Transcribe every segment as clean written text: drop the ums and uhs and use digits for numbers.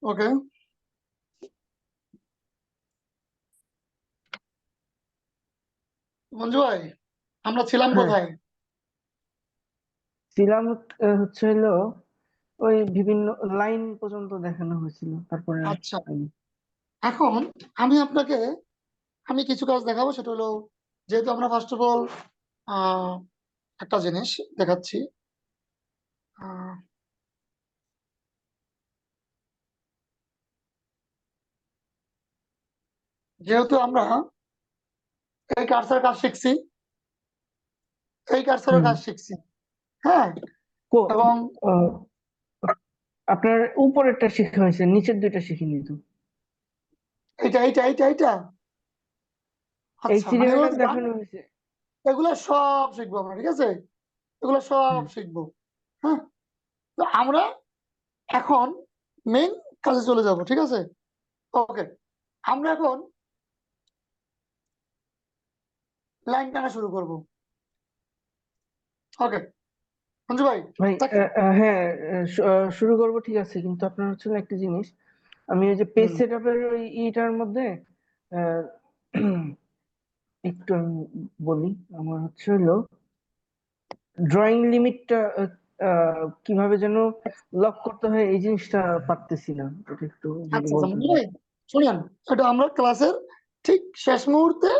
ওকে, মঞ্জু ভাই, আমরা ছিলাম হ্যাঁ, কোথায়? ছিলাম হচ্ছে হলো ওই বিভিন্ন লাইন পর্যন্ত দেখানো হয়েছিল, তারপরে আচ্ছা, আমি এখন আমি আপনাকে আমি কিছু কাজ দেখাবো। সেটা হলো, যেহেতু আমরা ফার্স্ট অফ অল একটা জিনিস দেখাচ্ছি। আহ, যেহেতু আমরা এই কার্সের কাজ শিখছি, এই কার্সরের হুম কাজ শিখছি, হ্যাঁ, কো এবং আহ, আপনার উপরেরটা শেখা হয়েছে, নিচের দুইটা শিখিনি তো। এইটা এইটা এইটা এইটা এই আচ্ছা, মানে এগুলো সিরিয়ালটা তো দেখানো হয়েছে। এগুলো সব শিখবো আমরা, ঠিক আছে? এগুলো সব হুম শিখবো। হ্যাঁ, তো আমরা এখন মেইন কাজে চলে যাব, ঠিক আছে? ওকে, আমরা এখন লাইন টানা শুরু করব। ওকে, মঞ্জু ভাই, ভাই, দেখেন। হ্যাঁ, শুরু করবো, ঠিক আছে, কিন্তু আপনার হচ্ছে না একটা জিনিস। আমি ওই যে পেজ হুম, সেট আপের ওই ইটার মধ্যে আহ, একটু আমি বলি। আমার হচ্ছে হলো ড্রয়িং লিমিটটা কিভাবে যেন লক করতে হয়, এই জিনিসটা পারতেছি না। এটা একটু যদি আচ্ছা আচ্ছা বলতেন। মঞ্জু ভাই, শুনিয়ান, এটা আমরা ক্লাসের ঠিক শেষ মুহূর্তে,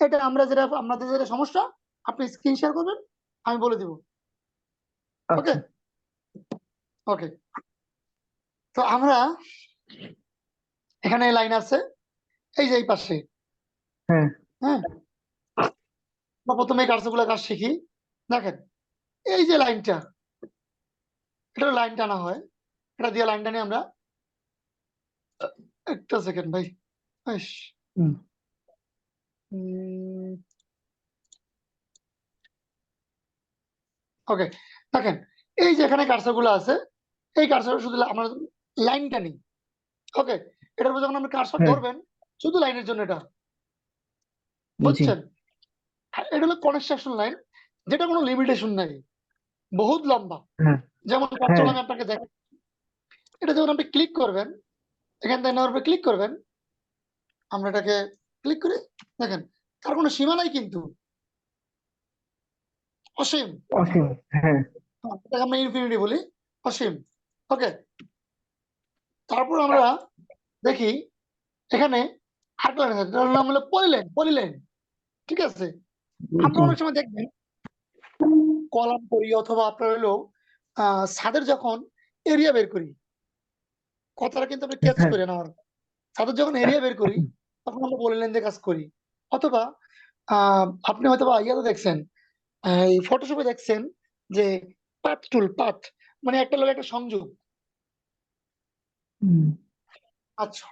এটা আমরা যেটা আপনাদের যেটা সমস্যা, আপনি স্ক্রিন শেয়ার করবেন, আমি বলে দিব। ওকে, আচ্ছা। ওকে, তো আমরা এখানে লাইন আছে, এই যে এই পাশে। হ্যাঁ। হ্যাঁ, আমরা প্রথমে এই কাজগুলো কাজ শিখি। দেখেন, এই যে লাইনটা, এটা লাইন টানা হয়, এটা দিয়ে লাইন টানি আমরা। একটা সেকেন্ড ভাই। ইস, হুম ওকে, দেখেন, এই যে এখানে কার্সর গুলো আছে, এই কার্সর শুধু আমরা লাইনটা নিই। ওকে, এটার উপর যখন আপনি কার্সর হ্যাঁ। ধরবেন, শুধু লাইনের জন্য এটা, জি। বুঝছেন? আর এটা হলো কনস্ট্রাকশন লাইন, যেটা কোনো লিমিটেশন নাই, বহুত লম্বা। হ্যাঁ। যেমন কার্সর হ্যাঁ। আমি আপনাকে দেখ, এটা যখন আপনি ক্লিক করবেন, এখান থেকে নেওয়ার পরে ক্লিক করবেন, আমরা এটাকে ক্লিক করি। দেখেন, তার কোনো সীমা নাই কিন্তু, অসীম। অসীম। হ্যাঁ। হ্যাঁ, এটাকে আমরা ইনফিনিটি বলি, অসীম। ওকে, তারপর আমরা দেখি এখানে আরেকটা লাইন আছে, এটার নাম হলো পলিলাইন, পলিলাইন, ঠিক আছে? আমরা জি। অনেক সময় দেখবেন কলাম করি, অথবা আপনার হলো ছাদের যখন এরিয়া বের করি, কথাটা কিন্তু আপনি ক্যাচ হ্যাঁ। করেন আমার। ছাদের যখন এরিয়া বের করি, তখন আমরা পলিলাইন দিয়ে কাজ করি। অথবা আপনি হয়তো বা ইয়াতে দেখছেন, এই ফটোশপে দেখছেন যে পাথ টুল, পাথ মানে একটা লোক একটা সংযোগ। হুম, আচ্ছা,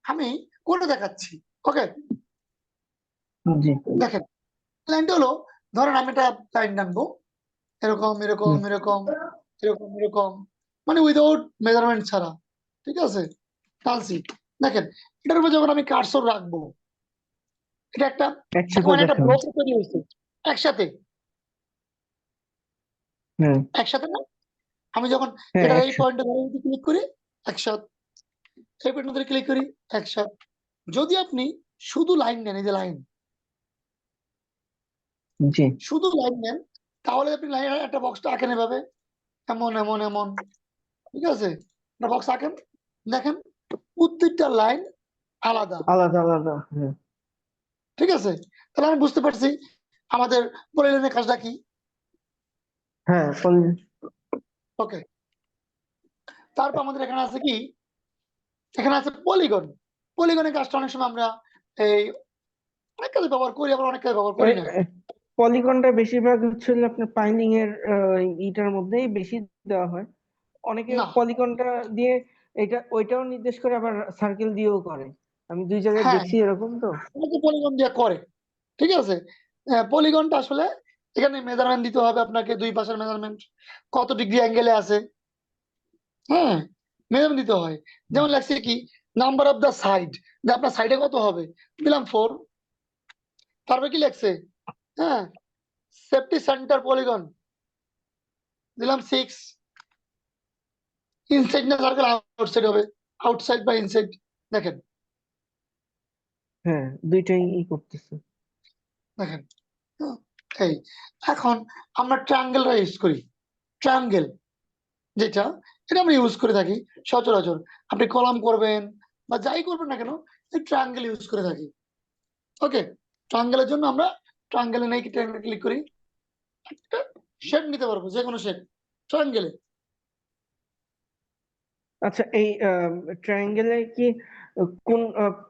আমি করে দেখাচ্ছি। ওকে, জি। দেখেন, লাইনটা হলো, ধরেন আমি একটা লাইন টানবো, এরকম এরকম হুম, এরকম এরকম এরকম, মানে উইদাউট মেজারমেন্ট ছাড়া, ঠিক আছে? টানছি, দেখেন, এটার উপর যখন আমি কার্সর রাখবো, এটা একটা একসাথে মানে একটা দেখান। ব্লক তৈরি হয়েছে একসাথে, হ্যাঁ। একসাথে না? আমি যখন হ্যাঁ, এটার এই একসাথে। পয়েন্টে ধরে যদি ক্লিক করি, একসাথে, এই পয়েন্টে ধরে ক্লিক করি, একসাথে। যদি আপনি শুধু লাইন নেন, এই যে লাইন, জি। শুধু লাইন নেন, তাহলে আপনি লাইনের একটা বক্সটা আঁকেন এভাবে, এমন এমন এমন, ঠিক আছে? একটা বক্স আঁকেন, দেখেন প্রত্যেকটা লাইন আলাদা, আলাদা আলাদা, হ্যাঁ। ঠিক আছে? তাহলে আমি বুঝতে পারছি আমাদের পলিলাইনের কাজটা কি। হ্যাঁ, ওকে, তারপর আমাদের এখানে আছে কি, এখানে আছে পলিগন। পলিগনের কাজটা অনেক সময় আমরা এই অনেক কাজে ব্যবহার করি, আবার অনেক কাজে ব্যবহার করি ওই না। পলিগনটা বেশিরভাগ হচ্ছে হলো আপনার পাইলিং এর ইটার মধ্যেই বেশি দেওয়া হয়। অনেকে না, পলিগনটা দিয়ে এটা ওইটাও নির্দেশ করে, আবার সার্কেল দিয়েও করে। আমি দুই জায়গায় হ্যাঁ, দেখছি এরকম তো। অনেকে পলিগন দিয়ে করে, ঠিক আছে? পলিগনটা আসলে এখানে মেজারমেন্ট দিতে হবে আপনাকে, দুই পাশের মেজারমেন্ট, কত ডিগ্রি অ্যাঙ্গেলে আছে, হ্যাঁ, মেজারমেন্ট দিতে হয়। যেমন লাগছে কি, নাম্বার অফ দা সাইড, যে আপনার সাইডে কত হবে, দিলাম 4। তারপর কি লাগছে, হ্যাঁ, সেফটি সেন্টার পলিগন, দিলাম 6। ইনসাইড না সার্কেল আউটসাইড হবে, আউটসাইড বা ইনসাইড, দেখেন হ্যাঁ, দুইটাই করতেছে। দেখেন হ্যাঁ, এই এখন আমরা ট্রায়াঙ্গেলটা ইউজ করি। ট্রায়াঙ্গেল যেটা, এটা আমরা ইউজ করে থাকি সচরাচর। আপনি কলাম করবেন বা যাই করবেন না কেন, এই ট্রায়াঙ্গেল ইউজ করে থাকি। ওকে, ট্রায়াঙ্গেলের জন্য আমরা ট্রায়াঙ্গেলে নেই ট্রায়াঙ্গেল ক্লিক করি, একটা শেড নিতে পারবো, যে কোনো শেড ট্রায়াঙ্গেলে। আচ্ছা, এই ট্রায়াঙ্গেলে কি কোন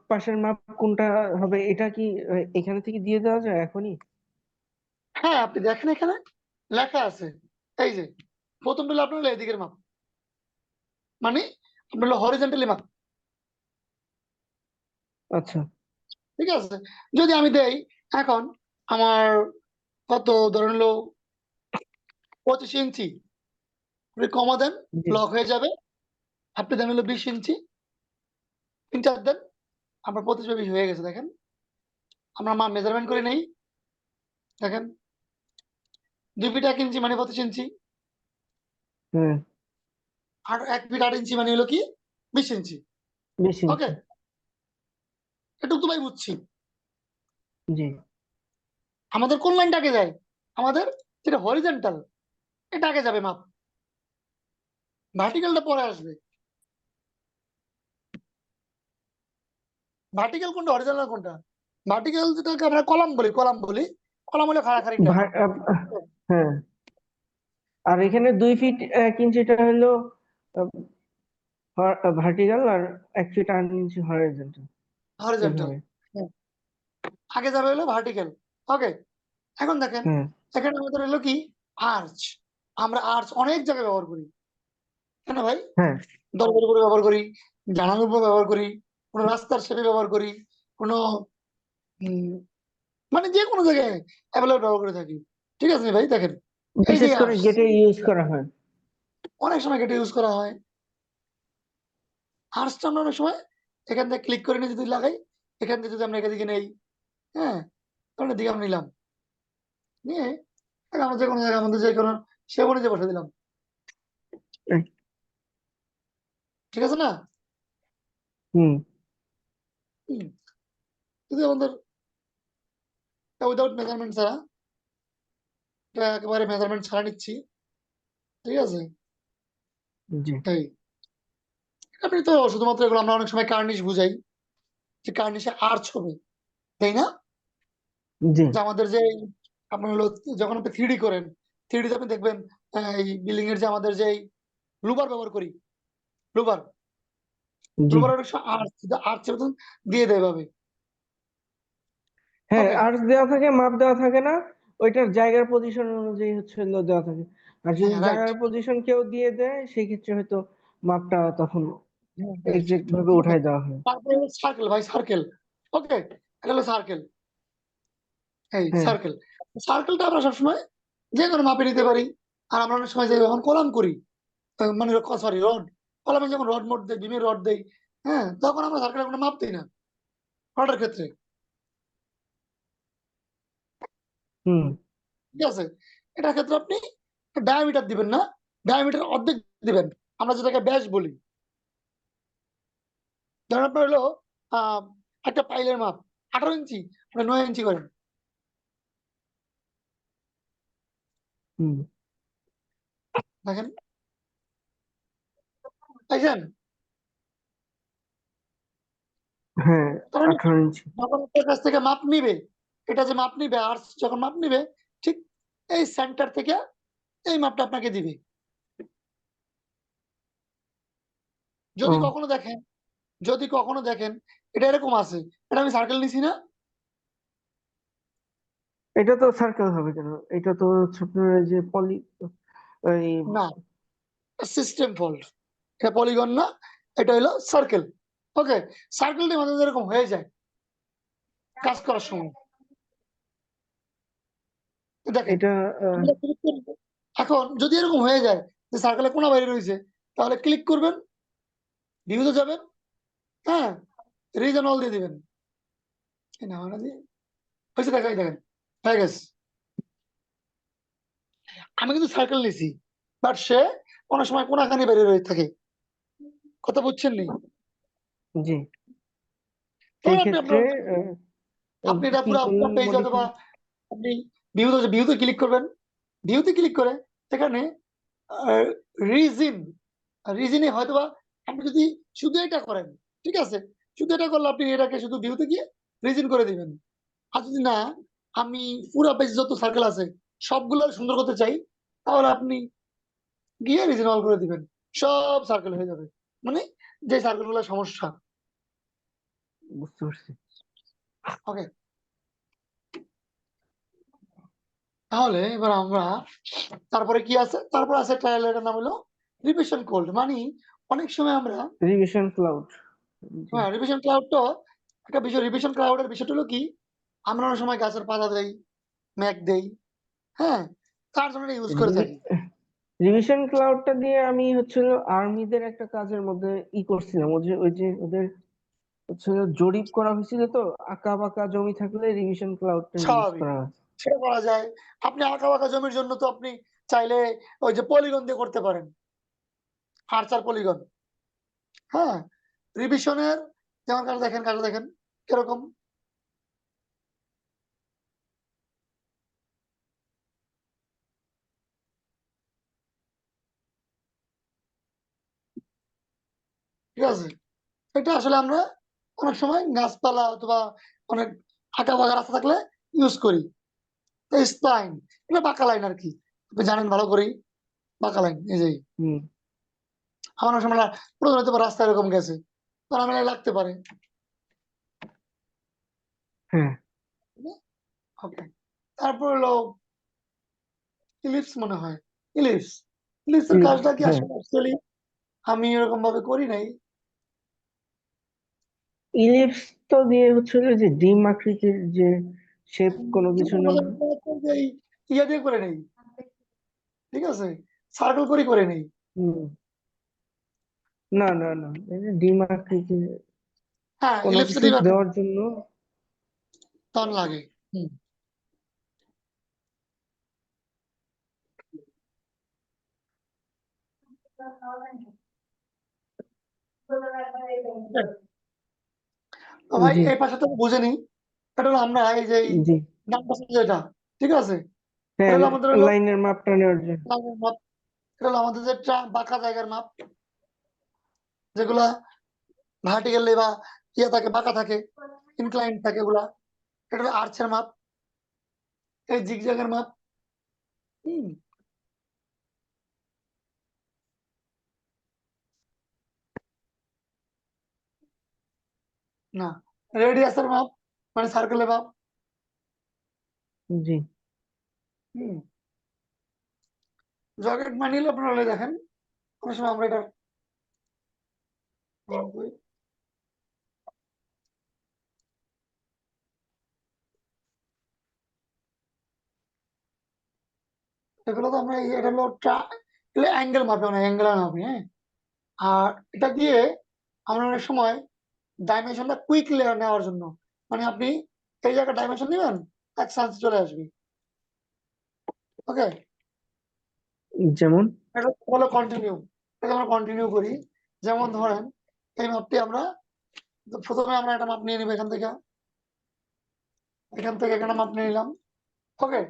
পাশের মাপ কোনটা হবে, এটা কি এখানে থেকে দিয়ে দেওয়া যায় এখনই? হ্যাঁ, আপনি দেখেন এখানে লেখা আছে, এই যে প্রথমটা হলো আপনার হলো এদিকের মাপ, মানে আপনার হলো হরিজন্টালি মাপ। আচ্ছা। ঠিক আছে, যদি আমি দেই এখন আমার কত, ধরেন হলো 25 ইঞ্চি, আপনি কমা দেন, জি। লক হয়ে যাবে। আপনি দেন হলো 20 ইঞ্চি, ইন্টার দেন, আপনার 25/20 হয়ে গেছে। দেখেন আমরা মা মেজারমেন্ট করে নেই, দেখেন 2 ফিট 1 ইঞ্চি মানে 25 ইঞ্চি, হ্যাঁ, আর 1 ফিট 8 ইঞ্চি মানে হলো কি 20 ইঞ্চি। 20 ইঞ্চি। ওকে, এটুকু তো ভাই বুঝছি। জি। আমাদের কোন লাইনটা আগে যায়? আমাদের যেটা হরিজন্টাল, এটা আগে যাবে মাপ, ভার্টিক্যালটা পরে আসবে। ভার্টিক্যাল কোনটা, হরিজন্টাল কোনটা? ভার্টিক্যাল যেটাকে আমরা কলাম বলি, কলাম হলে খাড়াখাড়িটা। হ্যাঁ, আর এখানে 2 ফিট 1 ইঞ্চিটা হলো ভার্টিক্যাল, আর 1 ফিট 8 ইঞ্চি হরাইজন্টাল। হরিজন্টাল এভাবে। আগে যাবে হলো ভার্টিক্যাল। ওকে, এখন দেখেন হ্যাঁ। এখানে আমাদের হলো কি আর্চ। আমরা আর্চ অনেক জায়গায় ব্যবহার করি, কেন ভাই? হ্যাঁ। দরজার উপরে ব্যবহার করি, জানালার উপরে ব্যবহার করি, কোনো রাস্তার শেপে ব্যবহার করি, কোনো উম, মানে যে কোনো জায়গায় অ্যাভেলেবল ব্যবহার করে থাকি। ঠিক আছে ভাই, দেখেন এই যে বিশেষ করে আর্চ, গেটে ইউজ করা হয়। অনেক সময় এটা ইউজ করা হয়। আর্চটা আমরা অনেক সময় এখান থেকে ক্লিক করে নিয়ে যদি লাগাই, এখান থেকে যদি আমরা এদিকে নেই, হ্যাঁ, কারণ এদিকে আমরা নিলাম, নিয়ে আমরা যে কোনো জায়গার মধ্যে যে কোনো সে অনুযায়ী বসে দিলাম। এই, ঠিক আছে না? হুম। হুম, যদি আমাদের উইদাউট মেজারমেন্ট ছাড়া, এটা একেবারে মেজারমেন্ট ছাড়া নিচ্ছি। ঠিক আছে, জি। এই আপনি তো শুধুমাত্র এগুলো আমরা অনেক সময় কার্নিশ বুঝাই, যে কার্নিশে আর্চ হবে, তাই না? জি। যে আমাদের যে আপনার হলো যখন আপনি 3D করেন, 3D তে আপনি দেখবেন এই বিল্ডিং এর যে আমাদের যে লুবার ব্যবহার করি, লুবার, জি। লুবার অনেক সময় আর্চ, আর্চের মতন দিয়ে দেয় ভাবে। হ্যাঁ, ওকে, আর্চ দেওয়া থাকে, মাপ দেওয়া থাকে না, ওইটার জায়গার পজিশন অনুযায়ী হচ্ছে হলো দেওয়া থাকে। আর যদি হ্যাঁ রাইট, জায়গার পজিশন কেউ দিয়ে দেয়, সেই ক্ষেত্রে হয়তো মাপটা তখন এক্সাক্ট ভাবে উঠায় দেওয়া হয়। তারপরে সার্কেল ভাই, সার্কেল। ওকে, এটা হলো সার্কেল, এই হ্যাঁ। সার্কেল। সার্কেলটা আমরা সবসময় যে কোনো মাপে নিতে পারি। আর আমরা অনেক সময় যে যখন কলাম করি, মানে সরি রড, কলামে যখন রড মোট দেই, বিমের রড দেই, হ্যাঁ, তখন আমরা সার্কেলের কোনো মাপ দিই না রডের ক্ষেত্রে। হুম। ঠিক আছে, এটার ক্ষেত্রে আপনি ডায়ামিটার দিবেন না, ডায়ামিটার অর্ধেক দিবেন, আমরা যেটাকে ব্যাস বলি। ধরেন আপনার হলো আহ একটা পাইলের মাপ 18 ইঞ্চি, আপনি 9 ইঞ্চি করেন, হুম। দেখেন পাইছেন? হ্যাঁ, তার মানে 18 ইঞ্চি। যখন আপনার কাছ থেকে মাপ নিবে, এটা যে মাপ নিবে আর যখন মাপ নিবে, ঠিক এই সেন্টার থেকে এই মাপটা আপনাকে দিবে। যদি ও, কখনো দেখেন, যদি কখনো দেখেন এটা এরকম আছে, এটা আমি সার্কেল নিছি না, এটা তো সার্কেল হবে কেন? এটা তো হচ্ছে আপনার এই যে এই না সিস্টেম ফল্ট, এটা পলিগন না, এটা হলো সার্কেল। ওকে, সার্কেলটি মাঝে মাঝে এরকম হয়ে যায় কাজ করার সময়। দেখেন এটা আমরা click করব। এখন যদি এরকম হয়ে যায় যে সার্কেলের কোনা বাইরে রয়েছে, তাহলে ক্লিক করবেন, ভিউতে যাবেন, হ্যাঁ, রিজন অল দিয়ে দিবেন। এই না মানে দিয়ে হয়েছে, দেখাই দেখেন হয়ে গেছে। আমি কিন্তু সার্কেল নিছি, বাট সে অনেক সময় কোনাখানি বাইরে রয়ে থাকে, কথা বুঝছেন নি? জি, সেই ধরেন আপনি ক্ষেত্রে আপনার আপনি এটা কি পুরো কোন পুরো পেজ অথবা মডিফাই? আপনি ভিউতে ক্লিক করবেন। ভিউতে ক্লিক করে সেখানে রিজিন রিজনে হয়তোবা আপনি যদি শুধু এটা করেন, ঠিক আছে? শুধু এটা করলে আপনি এটাকে শুধু ভিউতে গিয়ে রিজিন করে দিবেন। আর যদি না আমি পুরা পেজ যত সার্কেল আছে সবগুলো সুন্দর করতে চাই, তাহলে আপনি গিয়ে রিজন অল করে দিবেন। সব সার্কেল হয়ে যাবে। মানে যে সার্কেল গুলো সমস্যা। বুঝতে পারছি। ওকে, তাহলে এবার আমরা তারপরে কি আছে? তারপর আছে ট্রায়াল, এটার নাম হলো রিভিশন কোড। মানে অনেক সময় আমরা রিভিশন ক্লাউড। জি। হ্যাঁ, রিভিশন ক্লাউডটা একটা বিষয়। রিভিশন ক্লাউডের বিষয়টা হলো কি, আমরা অনেক সময় গাছের পাতা দেই, ম্যাক দেই, হ্যাঁ, তার জন্য ইউজ করে থাকি। রিভিশন ক্লাউডটা দিয়ে আমি হচ্ছিল আর্মিদের একটা কাজের মধ্যে করছিলাম, ওই যে ওদের হচ্ছে জরিপ করা হয়েছিল, তো আঁকা বাঁকা জমি থাকলে রিভিশন ক্লাউডটা ইউজ স্বাভাবিক, করা হয়। সেটা করা যায়। আপনি আঁকা বাঁকা জমির জন্য তো আপনি চাইলে ওই যে পলিগন দিয়ে করতে পারেন, আর্চার পলিগন। হ্যাঁ, রিভিশনের যেমন কাজটা দেখেন কিরকম। ঠিক আছে, এটা আসলে আমরা অনেক সময় গাছপালা অথবা অনেক আঁকা বাঁকা রাস্তা থাকলে ইউজ করি। স্পাইন, এটা বাঁকা লাইন আর কি, আপনি জানেন ভালো করেই। বাঁকা লাইন এই যে হুম। আমার অনেক সময় প্রয়োজন হতে পারে, রাস্তা এরকম গেছে, তখন আমার লাগতে পারে। হ্যাঁ। ওকে, তারপর হলো ইলিপস মনে হয়। ইলিপস, ইলিপসের ইলিপস, কাজটা কি হ্যাঁ। আসলে অ্যাকচুয়ালি আমি এরকম ভাবে করি নাই। ইলিপস তো দিয়ে হচ্ছিল যে ডিম আকৃতির যে শেপ কোনো কিছু নেওয়া। এই ইয়া দিয়ে করে নেই, ঠিক আছে, সার্কেল করে নেই। হুম। না না না, এই যে ডিম আকৃতির হ্যাঁ, কোনো ইলিপস কিছু দিবা দেওয়ার জন্য। তখন লাগে। হুম। তো ভাই জি। এই পাশে তো বুঝে নি। এটা হলো আমরা এই যে জি। ডান পাশে যেটা, ঠিক আছে, এটা হ্যাঁ, হলো আমাদের হলো লাইনের মাপটা নেওয়ার জন্য। লাইনের মাপ। এটা হলো আমাদের যে বাঁকা জায়গার মাপ, যেগুলা ভার্টিক্যালি বা ইয়ে থাকে, বাঁকা থাকে, ইনক্লাইন থাকে, ওগুলা এটা হলো আর্চের মাপ। এই জিগজ্যাগের মাপ। হুম। না, রেডিয়াসের মাপ, মানে সার্কেলের মাপ। জি। হুম। জকেট মানিয়ে আপনারা হলে দেখেন, অনেক সময় আমরা এটা এগুলো তো আমরা এটা হলো অ্যাঙ্গেল মাপে, অনেক অ্যাঙ্গেল মাপে, হ্যাঁ। আর এটা দিয়ে আমরা অনেক সময় ডাইমেনশনটা কুইক নেওয়ার জন্য, মানে আপনি এই জায়গায় ডাইমেনশন দিবেন, এক চান্স চলে আসবে। ওকে, যেমন। এটা হলো কন্টিনিউ। এটা আমরা কন্টিনিউ করি। যেমন ধরেন এই মাপটি আমরা প্রথমে আমরা একটা মাপ নিয়ে নিব এখান থেকে এখানে মাপ নিয়ে নিলাম। ওকে,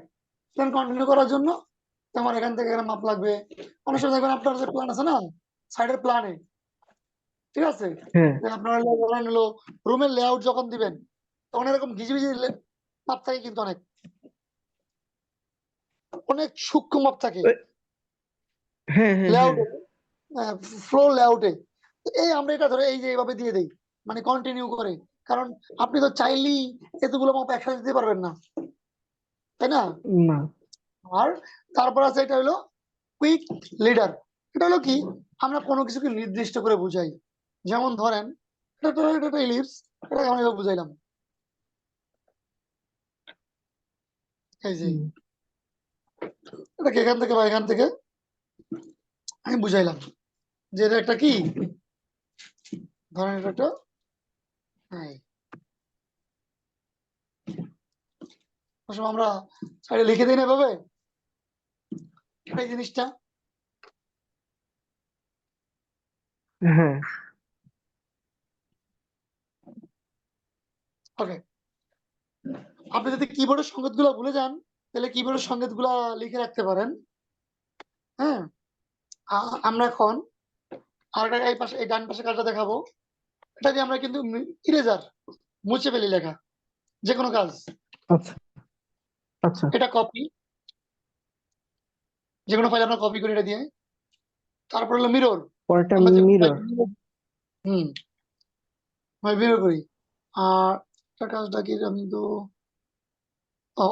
দেন কন্টিনিউ করার জন্য আমার এখান থেকে এখানে মাপ লাগবে। অনেক সময় দেখবেন আপনার যে প্ল্যান আছে না, সাইডের প্ল্যানে, ঠিক আছে, হ্যাঁ। যে আপনার ধরেন হলো রুমের লেআউট যখন দিবেন, তখন এরকম ঘিজিবিজি মাপ থাকে, কিন্তু অনেক অনেক সূক্ষ্ম মাপ থাকে এ- হ্যাঁ হ্যাঁ হ্যাঁ। লেআউটে, ফ্লোর লেআউটে। এই আমরা এটা ধরে এই যে এইভাবে দিয়ে দেই, মানে কন্টিনিউ করে। কারণ আপনি তো চাইলেই এতগুলো মাপ একসাথে দিতে পারবেন না, তাই না? না। আর তারপর আছে এটা হলো কুইক লিডার। এটা হলো কি, আমরা কোনো কিছুকে নির্দিষ্ট করে বুঝাই। যেমন ধরেন এটা একটা ইলিপস, এটা আমি এভাবে বুঝাইলাম, এই যে হুম। এটাকে এখান থেকে বা এখান থেকে আমি বুঝাইলাম যে এটা একটা কি, ধরেন এটা একটা, হ্যাঁ, আসলে আমরা সাইডে লিখে দিই না এভাবে এই জিনিসটা। হ্যাঁ। ওকে, আপনি যদি কিবোর্ডের সংকেতগুলো ভুলে যান তাহলে কিবোর্ডের সংকেতগুলা লিখে রাখতে পারেন। হ্যাঁ, আমরা এখন আরেকটা এই পাশে এই ডান পাশে কাজটা দেখাবো। এটা দিয়ে আমরা কিন্তু ইরেজার মুছে ফেলি লেখা, যে কোনো কাজ। আচ্ছা আচ্ছা। এটা কপি, যে কোনো ফাইল আমরা কপি করি এটা দিয়ে। তারপর হলো মিরর, পরেরটা আমরা যে কোনো মিরর। হুম মিরর করি। আর একটা কাজটা কি, আমি তো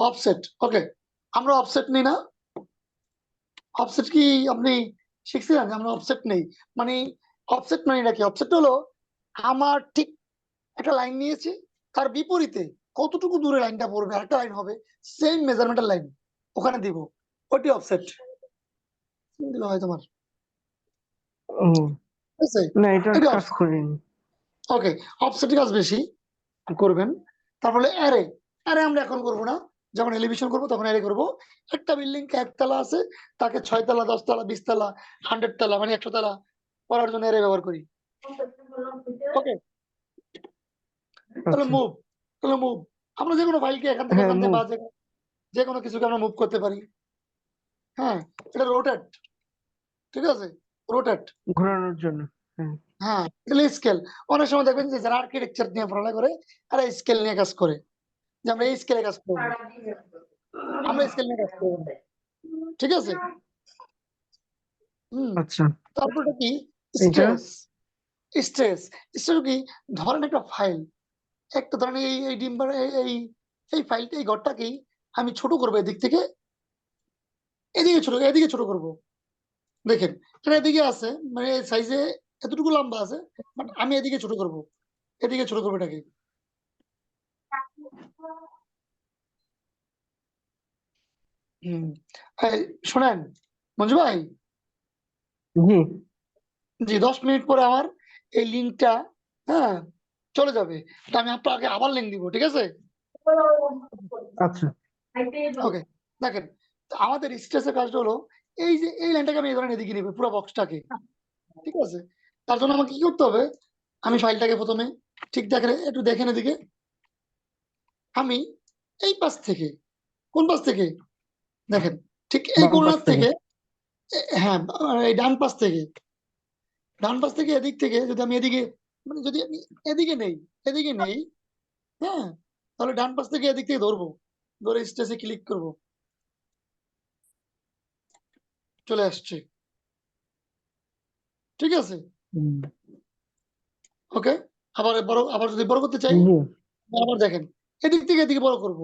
অফসেট। ওকে, আমরা অফসেট নেই না? অফসেট কি আপনি শিখছিলেন যে আমরা অফসেট নেই? মানে অফসেট মানে এটা কি? অফসেট হলো আমার ঠিক একটা লাইন নিয়েছি, তার বিপরীতে কতটুকু দূরে লাইনটা পড়বে আরেকটা লাইন হবে, সেম মেজারমেন্টের লাইন ওখানে দিব, ওটি অফসেট দিলে হয় তোমার। ও ঠিক আছে, না, এটা এটা কাজ করিনি। ওকে, অফসেটের কাজ বেশি করবেন। তারপরে অ্যারে, অ্যারে আমরা এখন করব না, যখন এলিভেশন করব তখন অ্যারে করব। একটা বিল্ডিং একতলা আছে, তাকে 6 তলা 10 তলা 20 তলা 100 তলা মানে 100 তলা করার জন্য অ্যারে ব্যবহার করি। ওকে, তাহলে আচ্ছা। মুভ, তাহলে মুভ আমরা যে কোনো ফাইলকে এখান থেকে হ্যাঁ, ওখান থেকে মুভ। বা যে কোনো কিছুকে আমরা মুভ করতে পারি। হ্যাঁ, এটা রোটেট, ঠিক আছে, রোটেট। ঘোরানোর জন্য। হ্যাঁ। হ্যাঁ, তাহলে স্কেল, অনেক সময় দেখবেন যে যারা আর্কিটেকচার নিয়ে পড়াশোনা করে তারা স্কেল নিয়ে কাজ করে, যে আমরা এই স্কেলে কাজ করবো, আমরা স্কেল নিয়ে কাজ করবো না। ঠিক আছে। হুম আচ্ছা। তারপরটা কি, এটা স্ট্রেস। স্ট্রেস, স্ট্রেস কি, ধরেন একটা ফাইল, একটা ধরেন এই এই ডিম্বার এই এই ফাইলটা এই ঘরটাকেই আমি ছোট করবো, এদিক থেকে এদিকে ছোট করব। দেখেন এটা এদিকে আছে, মানে সাইজে এতটুকু লম্বা আছে, বাট আমি এদিকে ছোট করব, এদিকে ছোট করবো এটাকে। হুম এই, শোনেন মঞ্জু ভাই, জি। জি 10 মিনিট পরে আমার এই লিঙ্কটা, হ্যাঁ, চলে যাবে। তো আমি আপনাকে আবার লিঙ্ক দিব, ঠিক আছে? আচ্ছা। ওকে, দেখেন, তো আমাদের স্ট্রেসের কাজটা হলো এই যে এই লাইনটাকে আমি এই ধরেন এদিকে নিব পুরো বক্সটাকে, ঠিক আছে? তার জন্য আমাকে কি করতে হবে, আমি ফাইলটাকে প্রথমে ঠিক দেখে একটু দেখেন এদিকে, আমি এই পাশ থেকে, কোন পাশ থেকে দেখেন, ঠিক এই বাম পাশ কোণার থেকে। থেকে, হ্যাঁ, এই ডান পাশ থেকে এদিক থেকে যদি আমি এদিকে, মানে যদি আমি এদিকে নেই, এদিকে নেই, হ্যাঁ, তাহলে ডান পাশ থেকে এদিক থেকে ধরবো, ধরে স্ট্রেসে ক্লিক করব, চলে আসছে, ঠিক আছে? হুম। ওকে, আবার যদি বড় করতে চাই, জি, আবার দেখেন এদিক থেকে এদিকে বড় করব,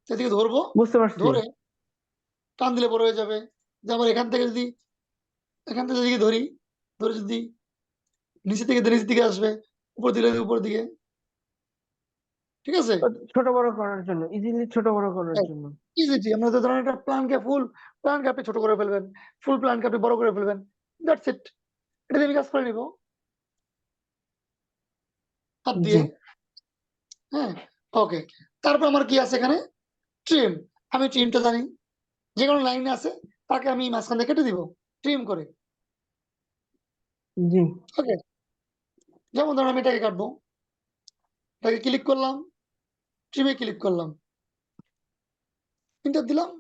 এদিকে ধরবো, বুঝতে পারছি। ধরে টান দিলে বড় হয়ে যাবে। যে আবার এখান থেকে যদি ধরি, ধরে যদি নিচের দিকে আসবে, উপর দিলে উপর দিকে, ঠিক আছে? ছোট বড় করার জন্য, ইজিলি ছোট বড় করার জন্য। ইজি, আমরা তো ধরেন একটা প্ল্যানকে আপনি ছোট করে ফেলবেন, ফুল প্ল্যানকে আপনি বড় করে ফেলবেন, দ্যাটস ইট। এটা দিয়ে আমি কাজ করে নিব হাত জি দিয়ে। হ্যাঁ, ওকে, তারপর আমার কি আছে এখানে, ট্রিম। আমি ট্রিমটা জানি, যে কোনো লাইন আছে তাকে আমি মাঝখান থেকে কেটে দিব ট্রিম করে। জি। ওকে, যেমন ধরুন আমি এটাকে কাটবো, এটাকে ক্লিক করলাম, ট্রিমে ক্লিক করলাম, ইন্টার দিলাম,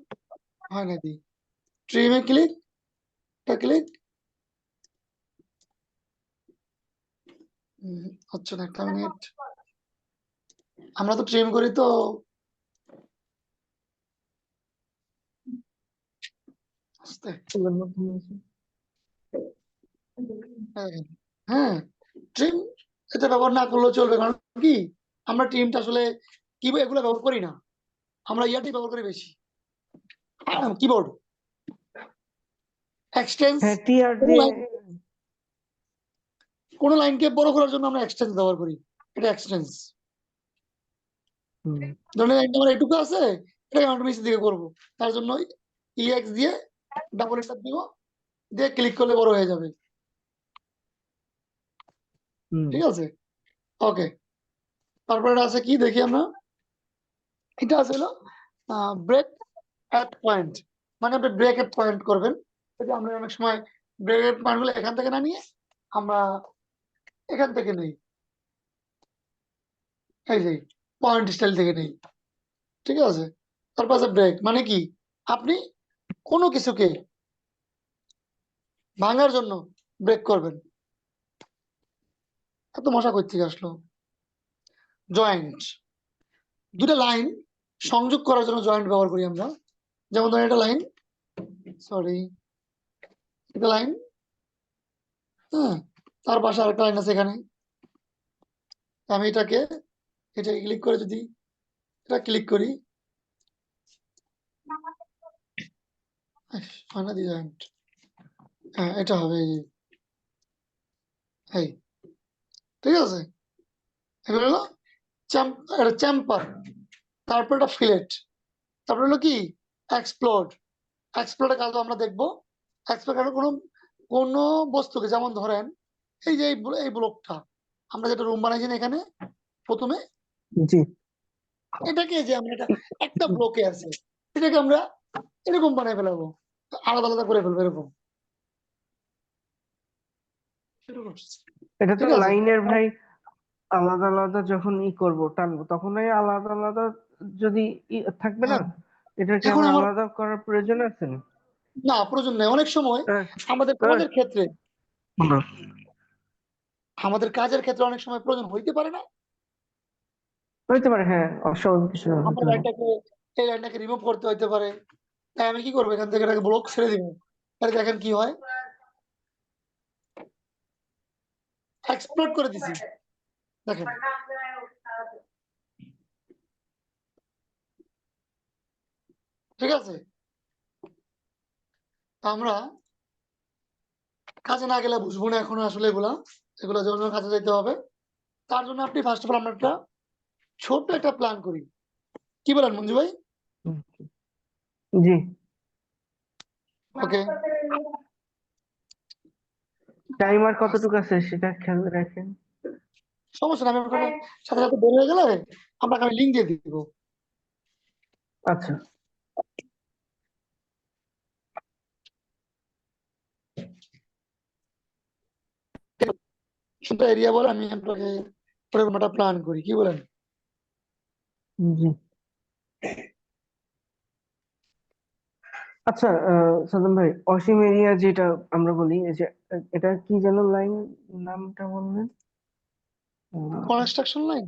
হয় না, দি ট্রিমে ক্লিক, এটা ক্লিক, হচ্ছে না, একটা মিনিট, আমরা তো ট্রিম করি তো, আস্তে, হ্যাঁ, ট্রিম এটা ব্যবহার না করলেও চলবে, কারণ কি আমরা ট্রিমটা আসলে কি এগুলো ব্যবহার করি না, আমরা ইয়াটি ব্যবহার করি বেশি, কিবোর্ড এক্সটেন্স। হ্যাঁ, টিআর কোনো দিয়ে। লাইন, কোনো লাইনকে বড় করার জন্য আমরা এক্সটেন্স ব্যবহার করি, এটা এক্সটেন্স। হুম। ধরুন লাইনটা আমার এটুকু আছে, এটাকে আমরা নিচের দিকে করবো, তার জন্য ইএক্স দিয়ে ডাবল এন্টার দিব, দিয়ে ক্লিক করলে বড় হয়ে যাবে, হুম। ঠিক আছে? ওকে, তারপরে আছে কি দেখি আমরা, এটা আছে হলো ব্রেক এট পয়েন্ট, মানে আপনি ব্রেক এট পয়েন্ট করবেন। এটা আমরা অনেক সময় ব্রেক এট পয়েন্ট গুলো এখান থেকে না নিয়ে আমরা এখান থেকে নেই, এই যে পয়েন্ট স্টাইল থেকে নেই, ঠিক আছে। তারপর আছে ব্রেক, মানে কি আপনি কোনো কিছুকে ভাঙার জন্য ব্রেক করবেন। এত মশা কই থেকে আসলো? জয়েন্ট, দুটা লাইন সংযোগ করার জন্য জয়েন্ট ব্যবহার করি আমরা। যেমন ধরেন এটা লাইন, সরি, এটা লাইন, হ্যাঁ, তার পাশে আরেকটা লাইন আছে এখানে। আমি এটাকে ক্লিক করে যদি এটা ক্লিক করি, হয় না জয়েন্ট, হ্যাঁ এটা হবে এই, ঠিক আছে। এগুলো হলো চ্যাম্পার, তারপর এটা ফিলেট, তারপর হলো কি এক্সপ্লোড। এক্সপ্লোরের কাজ আমরা দেখবো। এক্সপ্লোর কোনো কোনো বস্তুকে, যেমন ধরেন এই যে এই ব্লকটা আমরা যেটা রুম বানাইছি না এখানে প্রথমে, জি। এটাকে যে আমরা এটা একটা ব্লকে আছে, এটাকে আমরা এরকম বানাই ফেলাবো, আলাদা আলাদা করে ফেলবো এরকম, এটা তো ঠিক আছে। লাইনের ভাই আলাদা আলাদা যখন করব টানবো তখনই আলাদা আলাদা যদি থাকবে না, হ্যাঁ, এটা কি এখন আমার আমার আলাদা করার প্রয়োজন আছে না? না প্রয়োজন নেই। অনেক সময় হ্যাঁ, আমাদের হ্যাঁ, কাজের ক্ষেত্রে, বলো। আমাদের কাজের ক্ষেত্রে অনেক সময় প্রয়োজন হইতে পারে না। হইতে পারে, হ্যাঁ, অস্বাভাবিক কিছু হতে আমরা পারে। লাইনটাকে, এই লাইনটাকে রিমুভ করতে হইতে পারে। তাই আমি কি করবো, এখান থেকে এটাকে ব্লক ছেড়ে দিব। তাহলে দেখেন কি হয়, এক্সপ্লোড করে দিছি, দেখেন। ঠিক আছে, তা আমরা কাজে না গেলে বুঝবো না এখন আসলে এগুলা, এগুলো যেমন কাজে যেতে হবে। তার জন্য আপনি ফার্স্ট অফ অল আমরা একটা ছোট্ট একটা প্ল্যান করি, কি বলেন মঞ্জু ভাই? হুম, জি। ওকে, টাইমার কতটুকু আছে সেটা খেয়াল রাখেন। সমস্যা নেই, আমি আপনাকে সাথে সাথে বের হয়ে গেলে আপনাকে আমি লিঙ্ক দিয়ে দিব। আচ্ছা। সুন্দর এরিয়া বলে আমি আপনাকে ওরকম একটা প্ল্যান করি, কি বলেন? জি। আচ্ছা, সাদম ভাই, অসীম এরিয়া যেটা আমরা বলি, এই যে এটা কি যেন লাইন, নামটা বললেন? Construction line.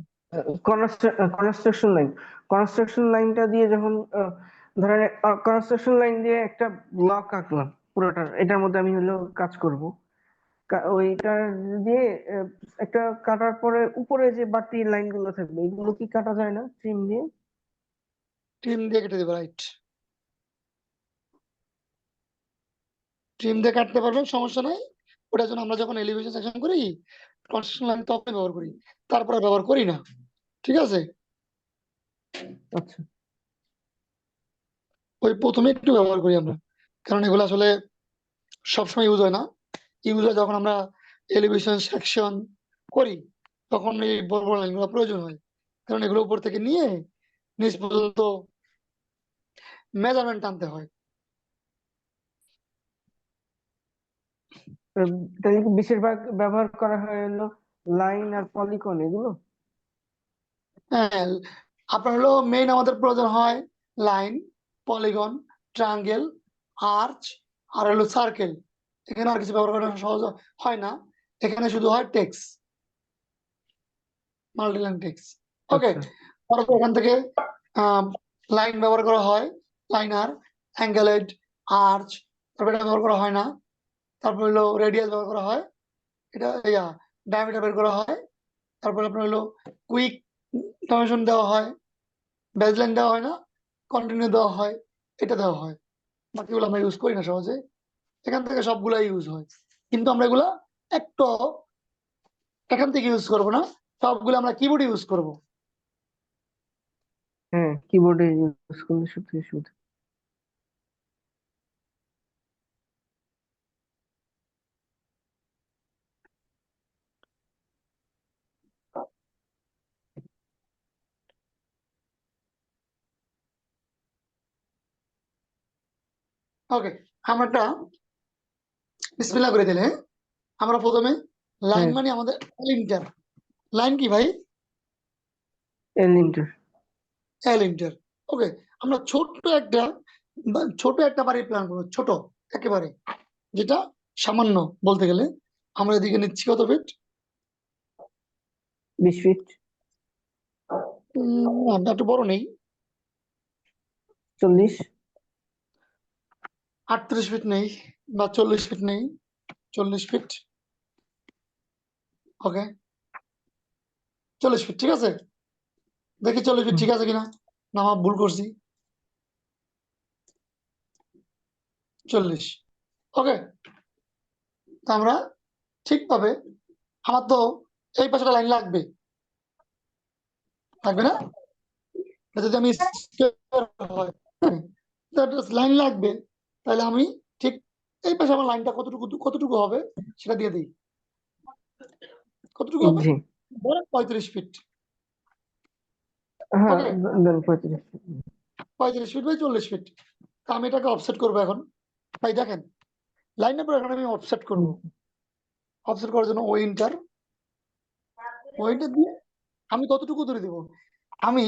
Construction line. Construction লাইনটা দিয়ে যখন ধরেন কনস্ট্রাকশন লাইন দিয়ে একটা ব্লক আঁকলাম পুরোটা, এটার মধ্যে আমি হলো কাজ করব। ওইটা দিয়ে আহ, একটা কাটার পরে উপরে যে বাড়তি লাইন গুলো থাকবে এগুলো কি কাটা যায় না ট্রিম দিয়ে? ট্রিম দিয়ে কেটে দেবো, রাইট। ট্রিম দিয়ে কাটতে পারবেন, সমস্যা নাই। ওটার জন্য আমরা যখন এলিভেশন সেকশন করি, কনস্ট্রাকশন লাইন তখন ব্যবহার করি, তারপরে ব্যবহার করি না, ঠিক আছে। আচ্ছা। ওই প্রথমে একটু ব্যবহার করি আমরা, কারণ এগুলো আসলে সবসময় ইউজ হয় না। ইউজ হয় যখন আমরা এলিভেশন সেকশন করি, তখন এই বড় বড় লাইনগুলো প্রয়োজন হয়। কারণ এগুলো উপর থেকে নিয়ে নিচ পর্যন্ত মেজারমেন্ট টানতে হয়। তাহলে কি বেশিরভাগ ব্যবহার করা হয় হলো লাইন আর পলিগন এগুলো? হ্যাঁ, আপনার হলো মেইন আমাদের প্রয়োজন হয় লাইন, পলিগন, ট্রায়াঙ্গেল, আর্চ, আর হলো সার্কেল। এখানে আর কিছু ব্যবহার করা সহজ হয় না, এখানে শুধু হয় টেক্স, মাল্টিলাইন টেক্স। ওকে, আচ্ছা। তারপর এখান থেকে লাইন ব্যবহার করা হয়, লাইনার, অ্যাঙ্গেলেড, আর্চ, তারপর এটা ব্যবহার করা হয় না। তারপর হলো রেডিয়াস ব্যবহার করা হয়, এটা ডায়ামিটার বের করা হয়। তারপর আপনার হলো কুইক ডাইমেনশন দেওয়া হয়, বেজলাইন দেওয়া হয় না, কন্টিনিউ দেওয়া হয়, এটা দেওয়া হয়। বাকিগুলো আমরা ইউজ করি না সহজে, এখান থেকে সবগুলা ইউজ হয়। কিন্তু আমরা এগুলা একটু এখান থেকে ইউজ করবো না, সবগুলো আমরা কিবোর্ডে ইউজ করব। হ্যাঁ, কিবোর্ডে ইউজ করলে সব থেকে সুবিধা। ওকে, আমরা একটা বিসমিল্লাহ করে দিলে, আমরা প্রথমে লাইন হ্যাঁ, মানে আমাদের লিঙ্কটার লাইন কি ভাই? এল ইন্টার। এল ইন্টার। ওকে, আমরা ছোট একটা বাড়ি প্ল্যান করবো, ছোট একেবারে, যেটা সামান্য বলতে গেলে। আমরা এদিকে নিচ্ছি কত ফিট? 20 ফিট। আমরা একটু বড় নেই, 40। 38 ফিট নেই, বা 40 ফিট নেই, 40 ফিট। ওকে, 40 ফিট ঠিক আছে। দেখি 40 ফিট ঠিক আছে কিনা, না আমার ভুল করছি। 40। ওকে, তো আমরা ঠিকভাবে, আমার তো এই পাশে লাইন লাগবে, লাগবে না? এটা যদি আমি হয় লাইন লাগবে, তাহলে আমি ঠিক এই পাশে আমার লাইনটা কতটুকু কতটুকু হবে সেটা দিয়ে দিই। কতটুকু হবে? জি। ধরেন 35 ফিট। হ্যাঁ, okay, then 35 feet. 35 feet by 40 feet. তা আমি এটাকে অফসেট করবো এখন। ভাই দেখেন, লাইনের পর এখন আমি অফসেট করব। অফসেট করার জন্য ও ইন্টার দিয়ে আমি কতটুকু দূরে দিব? আমি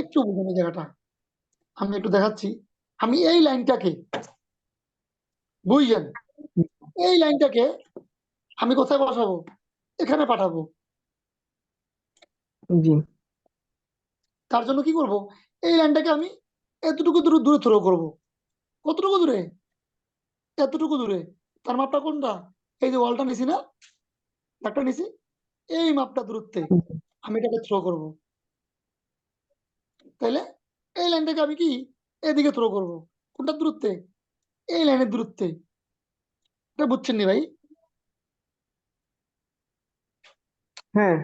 একটু বুঝুন এই জায়গাটা, আমি একটু দেখাচ্ছি। আমি এই লাইনটাকে, বুঝছেন, এই লাইনটাকে আমি কোথায় বসাবো? এখানে পাঠাবো। জি। তার জন্য কি করব? এই লাইনটাকে আমি এতটুকু দূরে দূরে থ্রো করব। কতটুকু দূরে? এতটুকু দূরে। তার মাপটা কোনটা? এই যে ওয়ালটা নিছি না, একটা নিছি, এই মাপটা দূরত্বে আমি এটাকে থ্রো করব। তাইলে এই লাইনটাকে আমি কি এদিকে থ্রো করব? কোনটা দূরত্বে? এই লাইনের দূরত্বে। এটা বুঝছেন নি ভাই? হ্যাঁ।